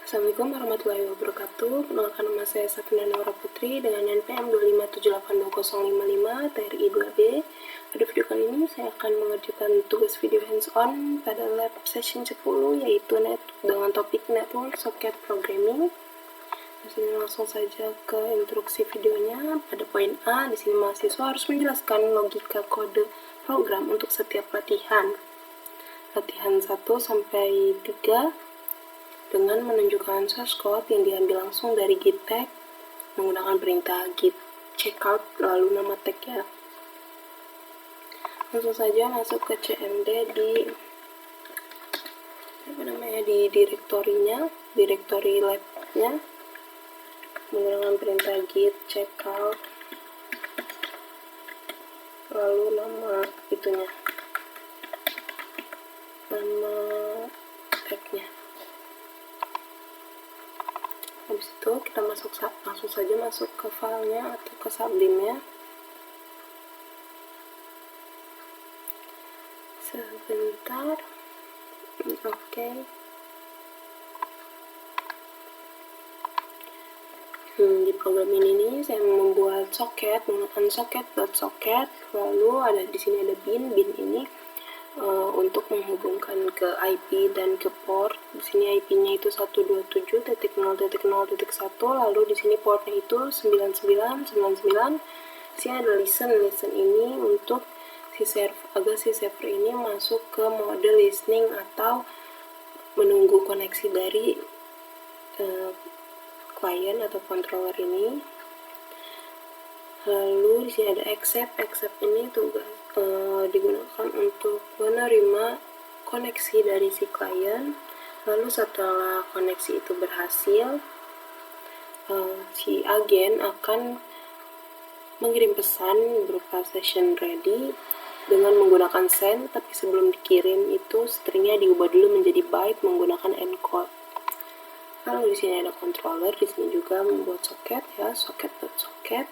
Assalamualaikum warahmatullahi wabarakatuh. Perkenalkan, nama saya Safina Naura Putri dengan NPM 257820555 TRI 2B. Pada video kali ini saya akan mengerjakan tugas video hands-on pada lab session 10, yaitu dengan topik Network Socket Programming. Di sini langsung saja ke instruksi videonya. Pada poin A, di sini mahasiswa harus menjelaskan logika kode program untuk setiap latihan. Latihan 1 sampai 3 dengan menunjukkan source code yang diambil langsung dari git tag menggunakan perintah git checkout lalu nama tagnya. Langsung saja masuk ke cmd di direktorinya, direktori labnya, menggunakan perintah git checkout lalu nama itunya, nama tagnya. Habis itu kita langsung saja masuk ke filenya atau ke sublimnya. Sebentar. Oke. Di program ini saya membuat socket menggunakan socket.socket. Lalu di sini ada bin ini untuk menghubungkan ke IP dan ke port. Di sini IP-nya itu 127.0.0.1, lalu di sini portnya itu 9999. Di sini ada listen ini untuk agar si server ini masuk ke mode listening atau menunggu koneksi dari klien atau controller ini. Lalu di sini ada accept ini tugas digunakan untuk menerima koneksi dari si klien. Lalu setelah koneksi itu berhasil, si agen akan mengirim pesan berupa session ready dengan menggunakan send, tapi sebelum dikirim itu stringnya diubah dulu menjadi byte menggunakan encode. Lalu di sini ada controller, di sini juga membuat socket ya, socket.socket.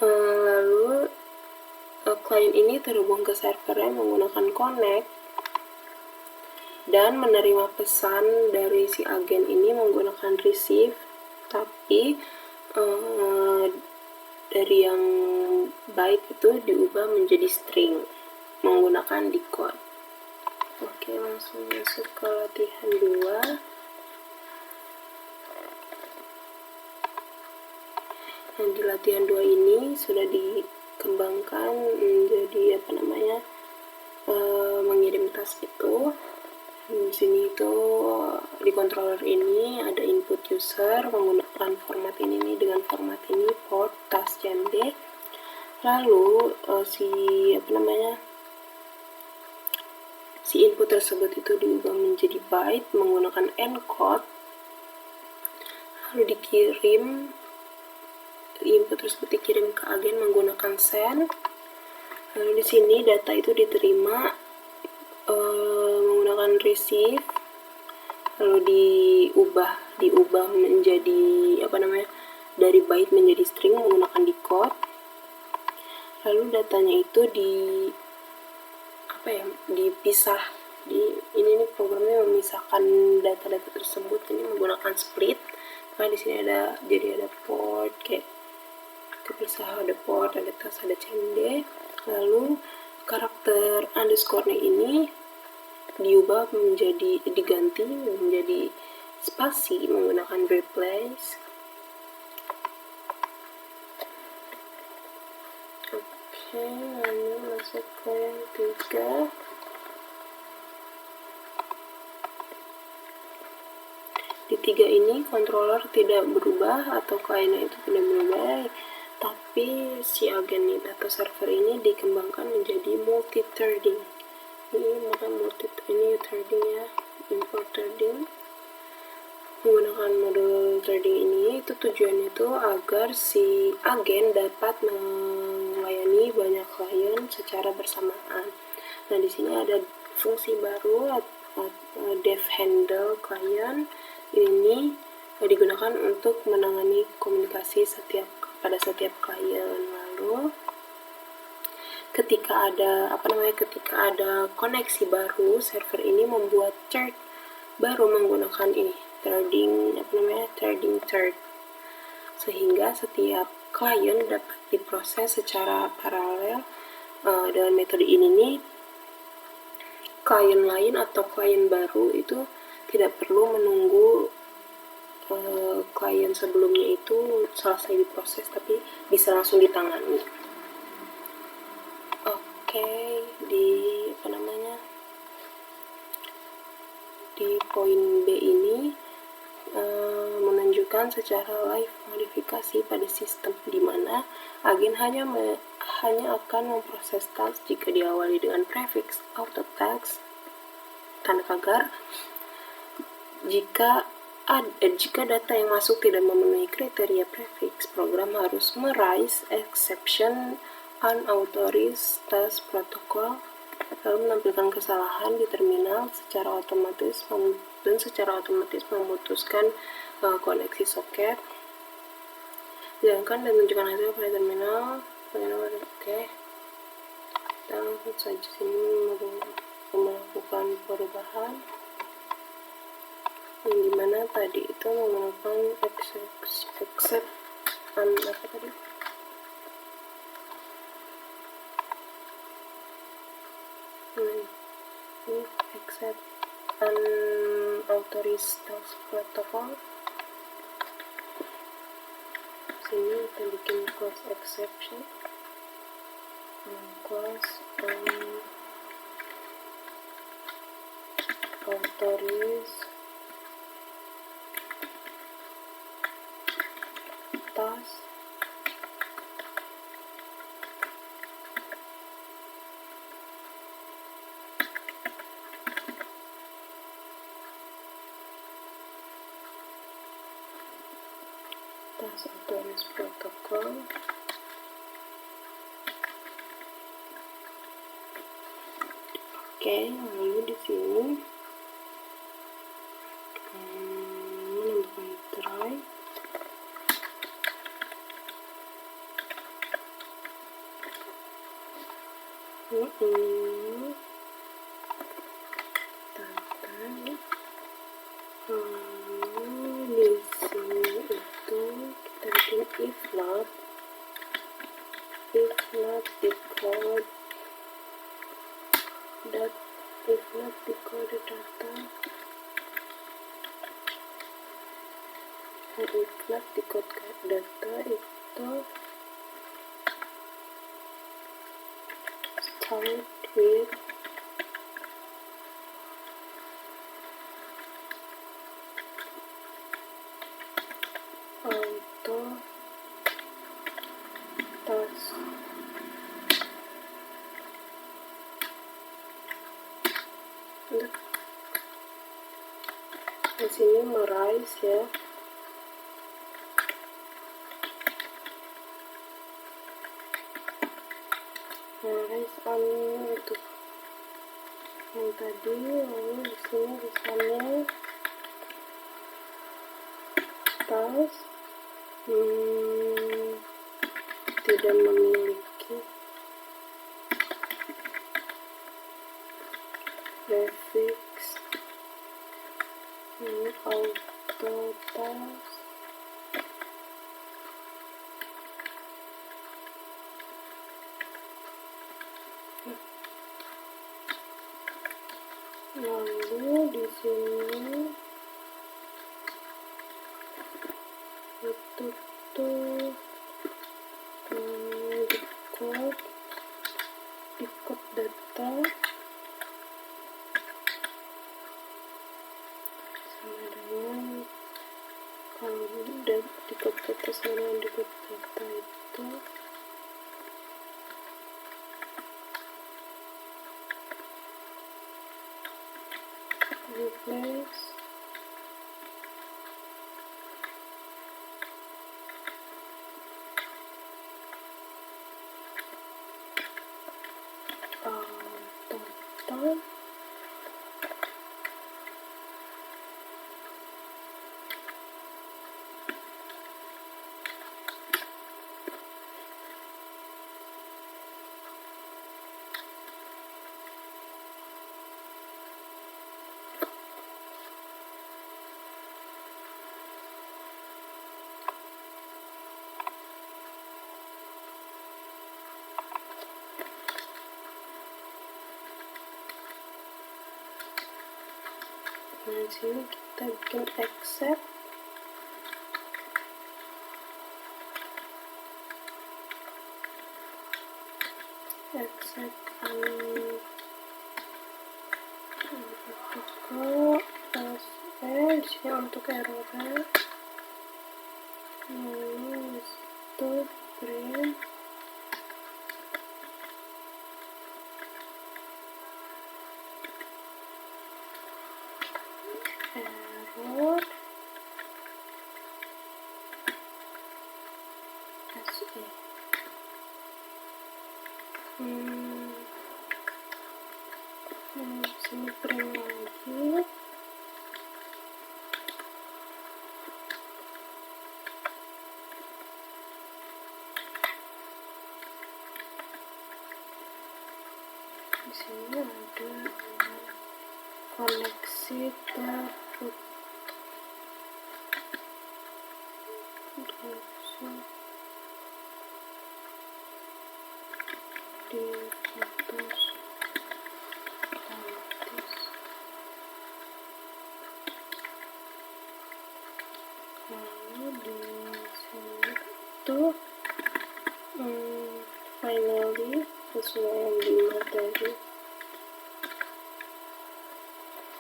Lalu klien ini terhubung ke servernya menggunakan connect dan menerima pesan dari si agen ini menggunakan receive, tapi dari yang byte itu diubah menjadi string menggunakan decode. Oke, langsung masuk ke latihan 2. Di latihan 2 ini sudah dikembangkan menjadi mengirim task itu. Di sini itu di controller ini ada input user menggunakan format ini dengan format ini port task cmd. Lalu si input tersebut itu diubah menjadi byte menggunakan encode. Lalu input tersebut dikirim ke agen menggunakan send. Lalu di sini data itu diterima menggunakan receive, lalu diubah menjadi dari byte menjadi string menggunakan decode. Lalu datanya itu dipisah. Ini programnya memisahkan data-data tersebut ini menggunakan split. Nah, di sini ada port kayak kepisah, ada port, ada task, ada cmd. Lalu karakter underscore-nya ini diganti menjadi spasi menggunakan replace. Oke, lalu masuk ke yang 3. Di 3 ini controller tidak berubah atau kliennya itu tidak berubah, tapi si agen atau server ini dikembangkan menjadi multi-threading. Ini threading ya, import threading. Menggunakan modul threading ini itu tujuannya itu agar si agen dapat melayani banyak klien secara bersamaan. Nah, di sini ada fungsi baru dev handle klien. Ini digunakan untuk menangani komunikasi pada setiap klien. Lalu ketika ada koneksi baru, server ini membuat chart baru menggunakan ini trading chart, sehingga setiap klien dapat diproses secara paralel. Dengan metode ini nih, klien lain atau klien baru itu tidak perlu menunggu klien sebelumnya itu selesai diproses, tapi bisa langsung ditangani. Oke, di poin B ini menunjukkan secara live modifikasi pada sistem di mana agen hanya akan memproses task jika diawali dengan prefix auto text tanda pagar. Jika data yang masuk tidak memenuhi kriteria prefix, program harus meraise exception unauthorized task protocol, lalu menampilkan kesalahan di terminal secara otomatis memutuskan koneksi soket. Sedangkan dan menunjukkan hasil pada terminal. Oke, kita langsung saja sini melakukan perubahan, yang dimana tadi itu menggunakan accept unauthorized task protocol. Sini kita bikin class exception, class unauthorized task authorized protocol. Oke, lalu di sini menambahkan try. Ini di sini itu kita bikin if not decode data itu start with auto task di sini meraise ya. Untuk yang tadi, lalu di sini misalnya task tidak memiliki prefix auto task lalu di sini itu tuh decode data sama dengan kalau decode data sama dengan decode data itu replace total Nah, di sini kita bikin accept. Di sini untuk error itu print error SE. Sini print lagi. Di sini ada koneksi terputus. Diputus otomatis. Lalu di sini itu finally sesuai yang di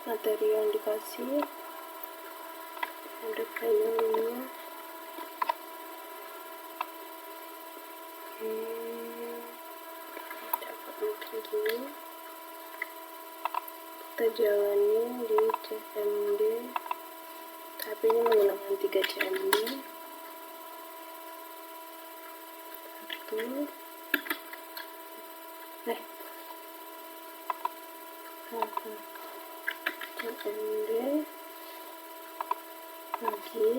materi yang dikasih, ada finally-nya. Dapat mungkin gini, kita jalanin di CMD, tapi ini menggunakan 3 CMD. CMD lagi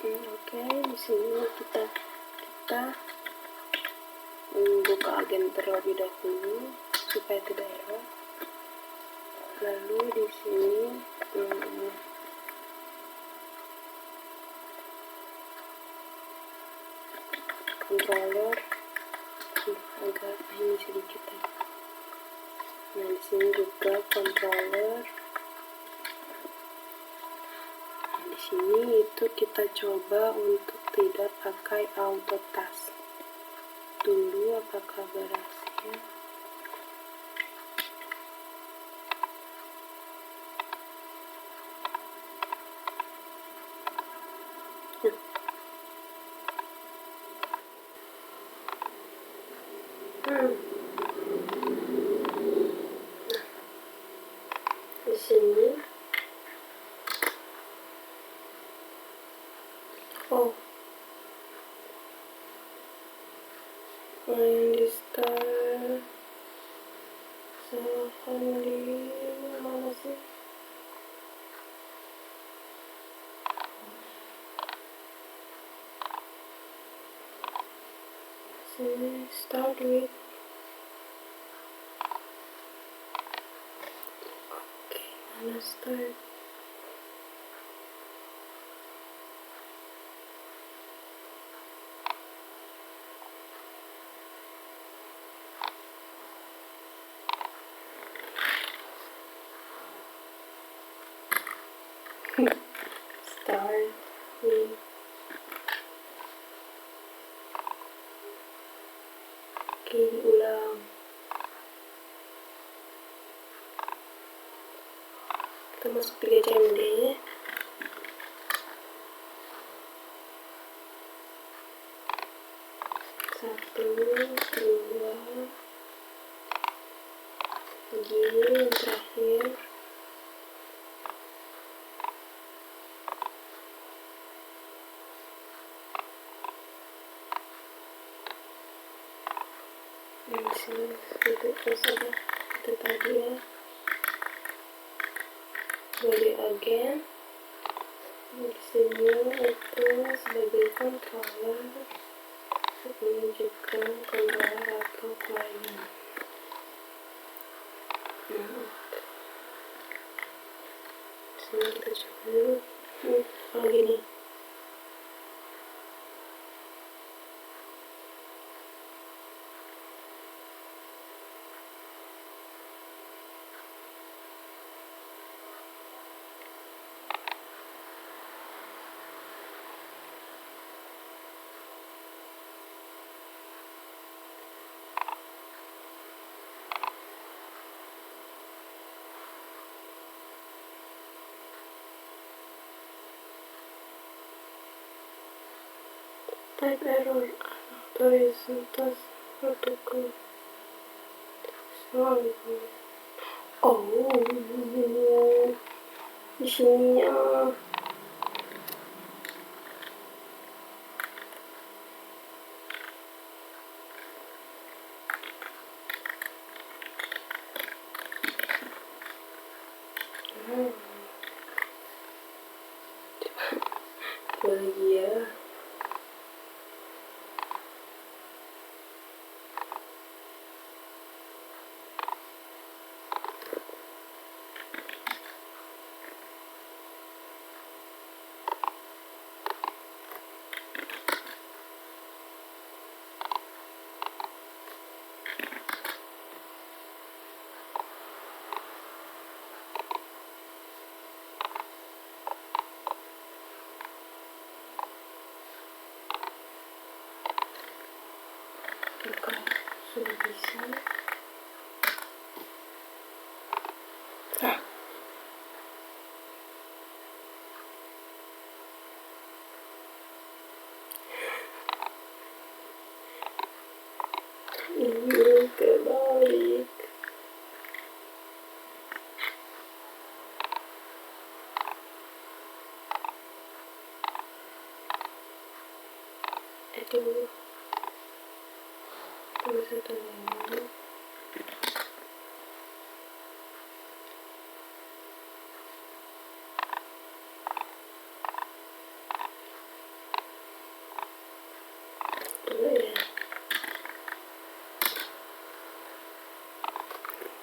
Oke, di sini kita buka agen terlebih dahulu supaya tidak error. Lalu di sini controller agak ini sedikit ya. Nah, di sini juga controller. Nah, di sini itu kita coba untuk tidak pakai auto task dulu, apakah berhasil. Di sini yang di start silahkan di mana sih? Sini start with. Oke, mana start? Start with. Oke, ulang. Kita masuk 3 CMD nya. Satu, dua, begini yang terakhir. Yang sini itu saja itu tadi ya. Body again. Di sini itu sebagai controller, ini juga controller atau client. Ini kita coba dulu. Kalau gini. Type error authorizations protocol. Oh, di sini coba lagi ya. Bukan, sudah bisa. Ini kebalik. Aduh, bisa tanya. Dulu ya.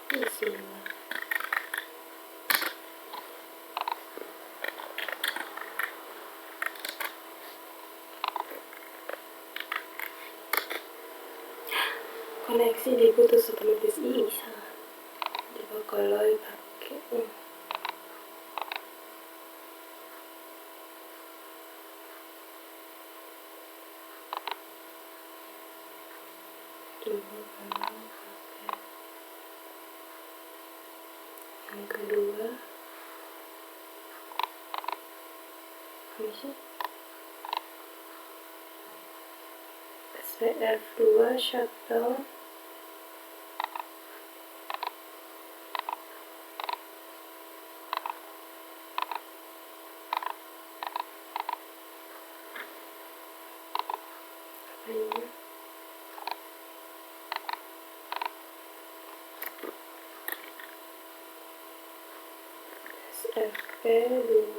Bismillah. Koneksi diputus otomatis bisa. Coba kalau pakai yang kedua bisa SPF2 shutdown. Apa ini? SFP2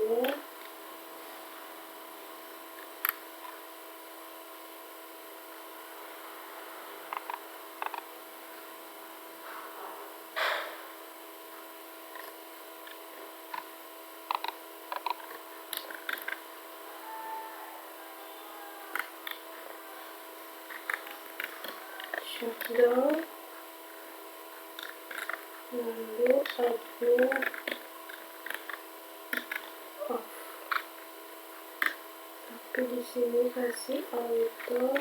shutdown, lalu admin off. Tapi di sini kasih auto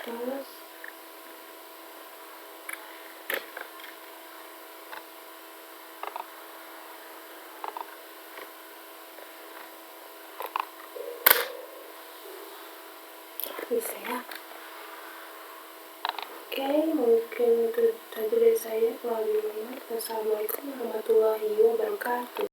pas bisa ya. Oke, mungkin itu saja dari saya. Wassalamualaikum warahmatullahi wabarakatuh.